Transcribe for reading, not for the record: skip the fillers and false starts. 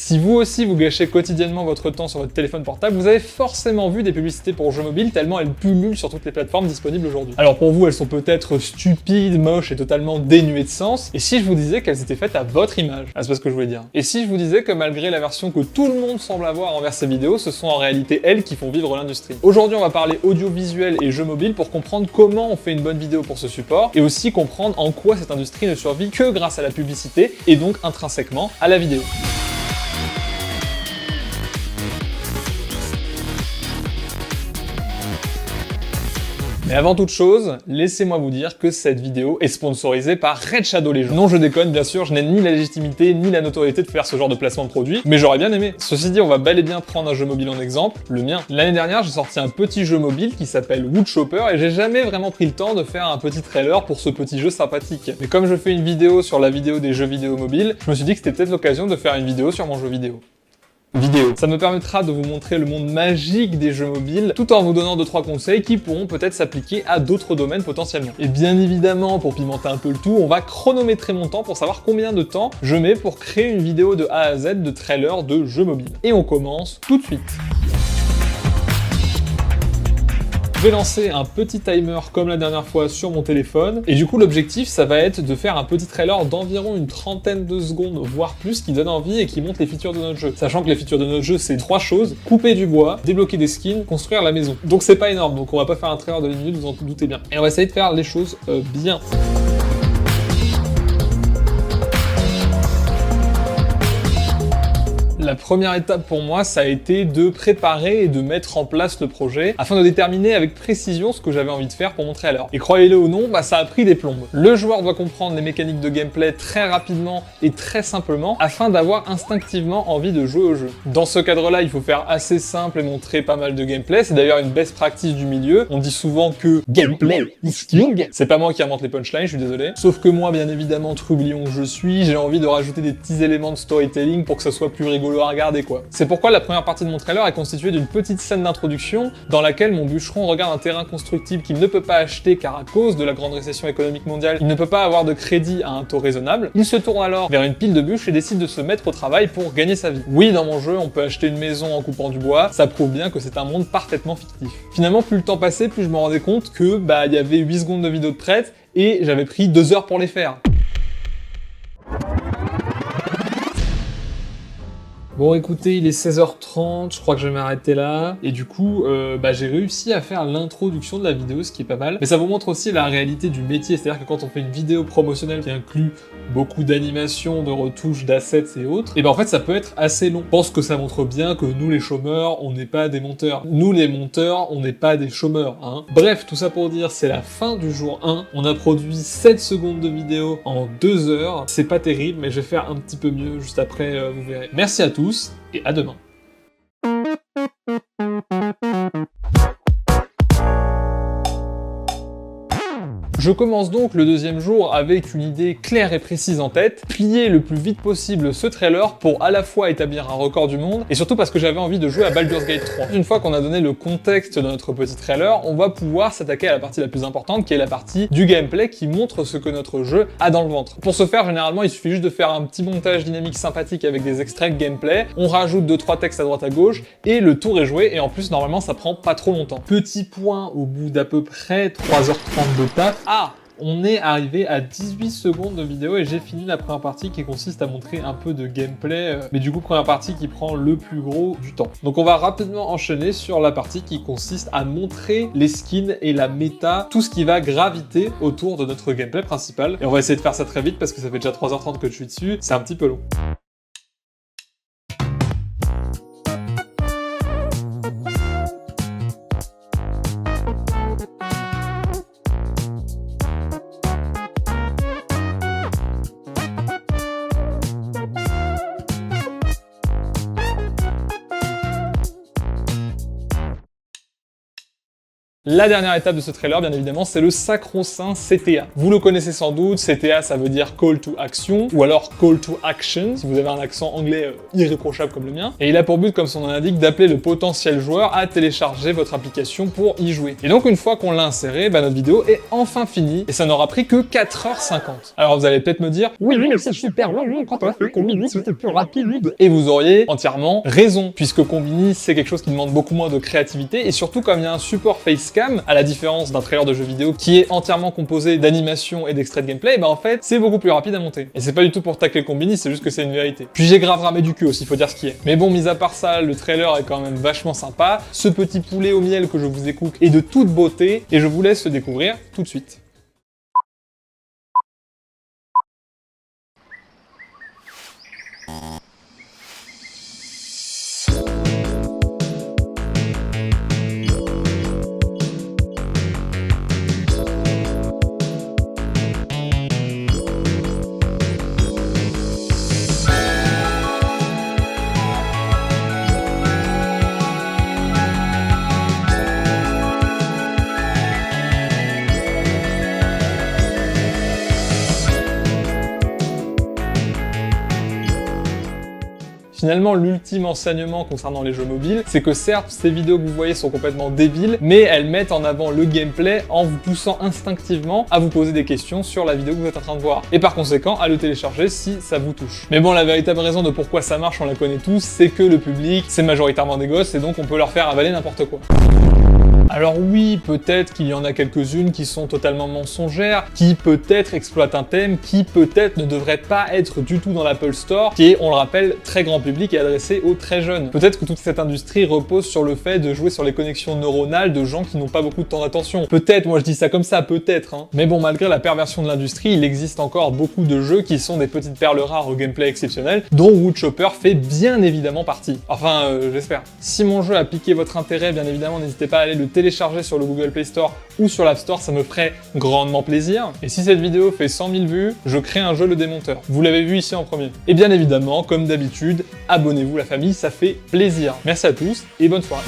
Si vous aussi vous gâchez quotidiennement votre temps sur votre téléphone portable, vous avez forcément vu des publicités pour jeux mobiles tellement elles pullulent sur toutes les plateformes disponibles aujourd'hui. Alors pour vous, elles sont peut-être stupides, moches et totalement dénuées de sens. Et si je vous disais qu'elles étaient faites à votre image? Ah, c'est pas ce que je voulais dire. Et si je vous disais que malgré la version que tout le monde semble avoir envers ces vidéos, ce sont en réalité elles qui font vivre l'industrie. Aujourd'hui, on va parler audiovisuel et jeux mobiles pour comprendre comment on fait une bonne vidéo pour ce support et aussi comprendre en quoi cette industrie ne survit que grâce à la publicité et donc intrinsèquement à la vidéo. Mais avant toute chose, laissez-moi vous dire que cette vidéo est sponsorisée par Red Shadow Legends. Non, je déconne, bien sûr, je n'ai ni la légitimité ni la notoriété de faire ce genre de placement de produit, mais j'aurais bien aimé. Ceci dit, on va bel et bien prendre un jeu mobile en exemple, le mien. L'année dernière, j'ai sorti un petit jeu mobile qui s'appelle Woodchopper et j'ai jamais vraiment pris le temps de faire un petit trailer pour ce petit jeu sympathique. Mais comme je fais une vidéo sur la vidéo des jeux vidéo mobiles, je me suis dit que c'était peut-être l'occasion de faire une vidéo sur mon jeu vidéo. Ça me permettra de vous montrer le monde magique des jeux mobiles, tout en vous donnant 2-3 conseils qui pourront peut-être s'appliquer à d'autres domaines potentiellement. Et bien évidemment, pour pimenter un peu le tout, on va chronométrer mon temps pour savoir combien de temps je mets pour créer une vidéo de A à Z de trailer de jeux mobiles. Et on commence tout de suite. Je vais lancer un petit timer comme la dernière fois sur mon téléphone et du coup l'objectif ça va être de faire un petit trailer d'environ une trentaine de secondes voire plus qui donne envie et qui montre les features de notre jeu. Sachant que les features de notre jeu c'est 3 choses: couper du bois, débloquer des skins, construire la maison. Donc c'est pas énorme, donc on va pas faire un trailer de 1 minute, vous en doutez bien. Et on va essayer de faire les choses bien. La première étape pour moi, ça a été de préparer et de mettre en place le projet afin de déterminer avec précision ce que j'avais envie de faire pour mon trailer. Et croyez-le ou non, ça a pris des plombes. Le joueur doit comprendre les mécaniques de gameplay très rapidement et très simplement afin d'avoir instinctivement envie de jouer au jeu. Dans ce cadre-là, il faut faire assez simple et montrer pas mal de gameplay. C'est d'ailleurs une best practice du milieu. On dit souvent que gameplay is king. C'est pas moi qui invente les punchlines, je suis désolé. Sauf que moi, bien évidemment, troublion que je suis, j'ai envie de rajouter des petits éléments de storytelling pour que ça soit plus rigolo à regarder quoi. C'est pourquoi la première partie de mon trailer est constituée d'une petite scène d'introduction dans laquelle mon bûcheron regarde un terrain constructible qu'il ne peut pas acheter car à cause de la grande récession économique mondiale, il ne peut pas avoir de crédit à un taux raisonnable. Il se tourne alors vers une pile de bûches et décide de se mettre au travail pour gagner sa vie. Oui, dans mon jeu, on peut acheter une maison en coupant du bois, ça prouve bien que c'est un monde parfaitement fictif. Finalement, plus le temps passait, plus je me rendais compte que il y avait 8 secondes de vidéo de prête et j'avais pris 2 heures pour les faire. Bon écoutez, il est 16h30, je crois que je vais m'arrêter là, et du coup, j'ai réussi à faire l'introduction de la vidéo, ce qui est pas mal, mais ça vous montre aussi la réalité du métier, c'est-à-dire que quand on fait une vidéo promotionnelle qui inclut beaucoup d'animations, de retouches, d'assets et autres, et en fait ça peut être assez long. Je pense que ça montre bien que nous les chômeurs, on n'est pas des monteurs. Nous les monteurs, on n'est pas des chômeurs, hein. Bref, tout ça pour dire, c'est la fin du jour 1, on a produit 7 secondes de vidéo en 2 heures, c'est pas terrible, mais je vais faire un petit peu mieux juste après, vous verrez. Merci à tous, et à demain. Je commence donc le deuxième jour avec une idée claire et précise en tête, plier le plus vite possible ce trailer pour à la fois établir un record du monde, et surtout parce que j'avais envie de jouer à Baldur's Gate 3. Une fois qu'on a donné le contexte de notre petit trailer, on va pouvoir s'attaquer à la partie la plus importante, qui est la partie du gameplay qui montre ce que notre jeu a dans le ventre. Pour ce faire, généralement, il suffit juste de faire un petit montage dynamique sympathique avec des extraits de gameplay, on rajoute 2-3 textes à droite à gauche, et le tour est joué, et en plus, normalement, ça prend pas trop longtemps. Petit point, au bout d'à peu près 3h30 de taf, on est arrivé à 18 secondes de vidéo et j'ai fini la première partie qui consiste à montrer un peu de gameplay, mais du coup première partie qui prend le plus gros du temps. Donc on va rapidement enchaîner sur la partie qui consiste à montrer les skins et la méta, tout ce qui va graviter autour de notre gameplay principal. Et on va essayer de faire ça très vite parce que ça fait déjà 3h30 que je suis dessus, c'est un petit peu long. La dernière étape de ce trailer, bien évidemment, c'est le sacro-saint CTA. Vous le connaissez sans doute, CTA ça veut dire Call to Action, ou alors Call to Action, si vous avez un accent anglais irréprochable comme le mien. Et il a pour but, comme son nom l'indique, d'appeler le potentiel joueur à télécharger votre application pour y jouer. Et donc une fois qu'on l'a inséré, notre vidéo est enfin finie, et ça n'aura pris que 4h50. Alors vous allez peut-être me dire, oui, mais c'est super long, quand on a fait Combini, c'était plus rapide. Et vous auriez entièrement raison, puisque Combini, c'est quelque chose qui demande beaucoup moins de créativité, et surtout comme il y a un support facecam, à la différence d'un trailer de jeu vidéo qui est entièrement composé d'animations et d'extraits de gameplay, en fait, c'est beaucoup plus rapide à monter. Et c'est pas du tout pour tacler Combini, c'est juste que c'est une vérité. Puis j'ai grave ramé du cul aussi, faut dire ce qui est. Mais bon, mis à part ça, le trailer est quand même vachement sympa. Ce petit poulet au miel que je vous ai cook est de toute beauté, et je vous laisse le découvrir tout de suite. Finalement, l'ultime enseignement concernant les jeux mobiles, c'est que certes, ces vidéos que vous voyez sont complètement débiles, mais elles mettent en avant le gameplay en vous poussant instinctivement à vous poser des questions sur la vidéo que vous êtes en train de voir. Et par conséquent, à le télécharger si ça vous touche. Mais bon, la véritable raison de pourquoi ça marche, on la connaît tous, c'est que le public, c'est majoritairement des gosses, et donc on peut leur faire avaler n'importe quoi. Alors oui, peut-être qu'il y en a quelques-unes qui sont totalement mensongères, qui peut-être exploitent un thème, qui peut-être ne devraient pas être du tout dans l'Apple Store, qui est, on le rappelle, très grand public et adressé aux très jeunes. Peut-être que toute cette industrie repose sur le fait de jouer sur les connexions neuronales de gens qui n'ont pas beaucoup de temps d'attention. Peut-être, moi je dis ça comme ça, peut-être, hein. Mais bon, malgré la perversion de l'industrie, il existe encore beaucoup de jeux qui sont des petites perles rares au gameplay exceptionnel, dont Woodchopper fait bien évidemment partie. Enfin, j'espère. Si mon jeu a piqué votre intérêt, bien évidemment, n'hésitez pas à aller le télécharger sur le Google Play Store ou sur l'App Store, ça me ferait grandement plaisir. Et si cette vidéo fait 100 000 vues, je crée un jeu Le Démonteur. Vous l'avez vu ici en premier. Et bien évidemment, comme d'habitude, abonnez-vous la famille, ça fait plaisir. Merci à tous et bonne soirée.